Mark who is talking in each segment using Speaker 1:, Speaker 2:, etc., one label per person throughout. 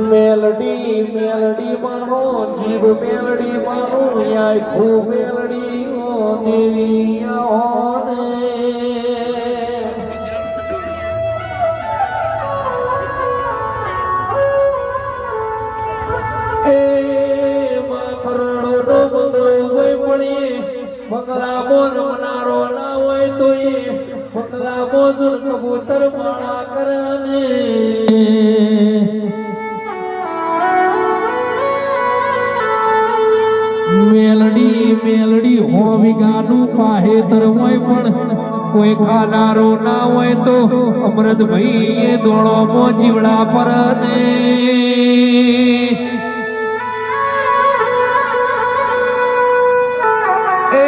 Speaker 1: મેલડી મેલડી મારો જીવ મેલડી મારો યાય ખૂબ મેલડી ઓ દેવી ઓને એ કરોડો નો બંગલો હોય પડી બંગલા મોર મનારો ના હોય તો એ બંગલા મોજુર કબૂતર માળા કરને મેલડી મેલડી હો વિગાનું પાહેતર હોય પણ કોઈ ખાનારો ના હોય તો અમૃતભાઈ એ દોડો મો જીવડા પર ને એ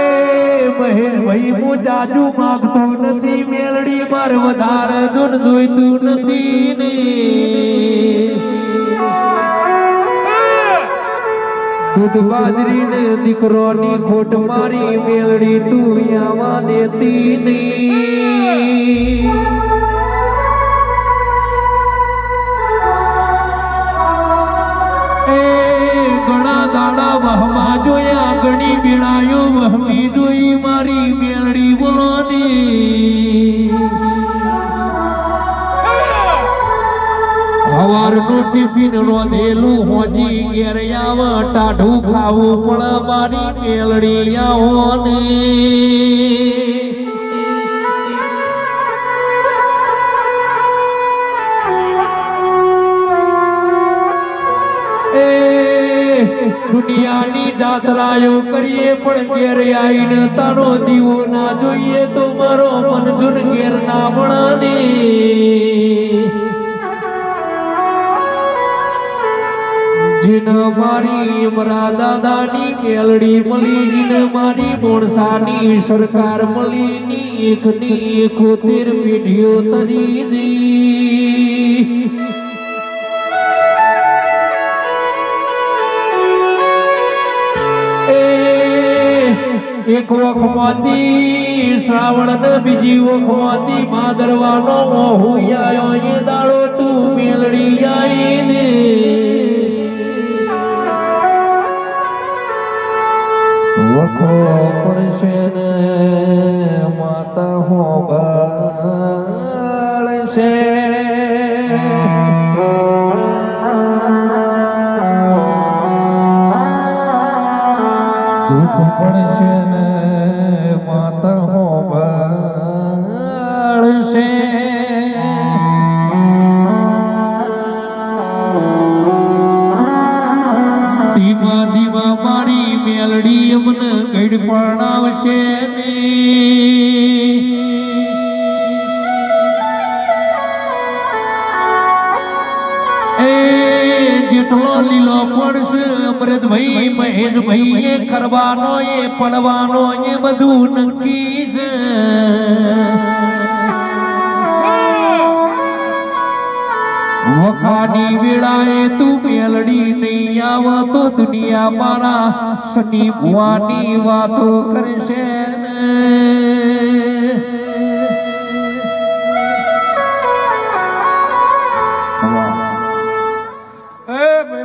Speaker 1: મહેશભાઈ હું જાજુ માંગતો નથી મેલડી માર વધારે જોન જોઈતું નથી ને દૂધ બાજરી ને દીકરોની ખોટ મારી મેલડી તું આવા દેતી નહીં એ ઘણા દાડા વહમાં જોયા ઘણી વેળાયો વહમી જોઈ મારી મેલડી બોલો ને હવારનું ટિફિન રોધેલું હોજી ઘેર આવ ટાઢું ખાવું પણ મારી મેલડી આવો ને એ દુનિયાની જાત્રાઓ કરીએ પણ ઘેર આવીને તારો દીવો ના જોઈએ તો મારો મનજુન ઘેર ના ભણાને જીન મારી મરા દાદાની મેલડી મળી જીન મારી મોણસાની સરકાર મળી ની એકની 71 પેઢીઓ તરી જી એક વખમાંથી શ્રાવણ ને બીજી વખમાંથી ભાદરવાનો હોયાયો એ દાડો તું મેલડી આઈને વખો પડશે ને માતા હો બાળશે દુઃખ પડશે ને માતા હો બાળશે ધીમા ધીમા મારી મેલડી અમને ગઈડ પણાવશે ને જેટલો લીલો પડશે અમૃતભાઈ મહેશભાઈ એ કરવાનો એ પડવાનો એ બધું નક્કી છે વખાની વેળાએ તું મેલડી નહીં આવ તો દુનિયા મારા શનિ ભુવાની વાતો કરશે ને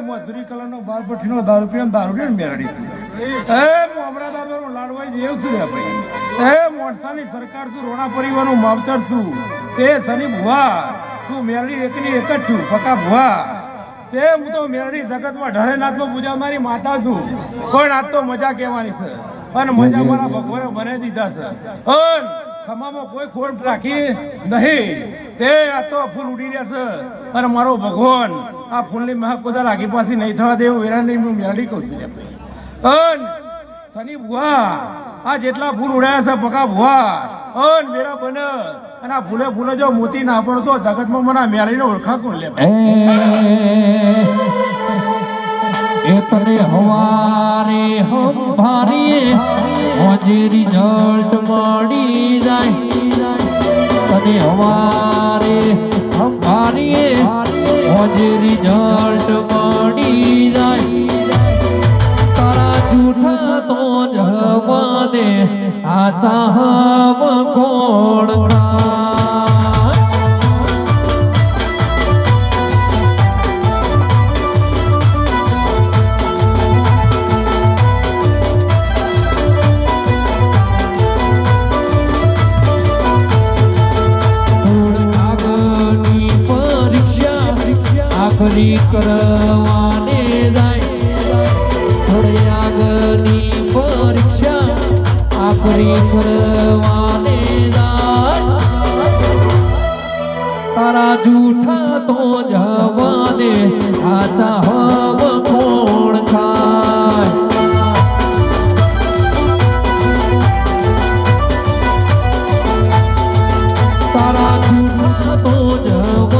Speaker 2: મજૂરી કલરનો 12 પઠીનો દારૂ પીને દારૂ ને મેળડી છું એ મોમરા દાદાનો લાડવાઈ દેવ છું ભાઈ એ મોણસાની સરકાર છું રોણા પરિવારનો માવતર છું તે શનિ ભુવા તું મેળડી એકની એક જ છું પકા ભુવા તે હું તો મેળડી જગતમાં ઢળેનાથનો પૂજા મારી માતા છું પણ આજ તો મજા કહેવાની છે અને મજા મારા ભગવાને બનાવી દીધા છે અને ખમામાં કોઈ ખોટ રાખી નહીં તે આ તો ફૂલ ઉડી રહ્યા છે અને મારો ભગવાન આ ફૂલની મહાક બધા રાખી પાછી નહીં થવા દેવું વેરાની હું મેળડી કહું છું અન શનિ ભુવા આ જેટલા ફૂલ ઉડાયા છે પકા ભુવા અન મેરા બને અને આ ફૂલે ફૂલે જો મોતી ના પડતો જગતમાં મને મેળડીને ઓળખા કોણ લે
Speaker 1: એ તને હવારે હંભારીએ હોજે રિઝલ્ટ મળી જાય તને હવારે હંભારીએ હોજે રિઝલ્ટ મળી જાય તારા જૂઠા તો જવા દે આ ચાહમ કોણ ખા નોકરી કરવાને જાય થોડે આગળની પરીક્ષા આખરી કરવાને જાય તારા જૂઠા તો જવા દે આચા હવ કોણ ખાય તારા જૂઠા તો જવા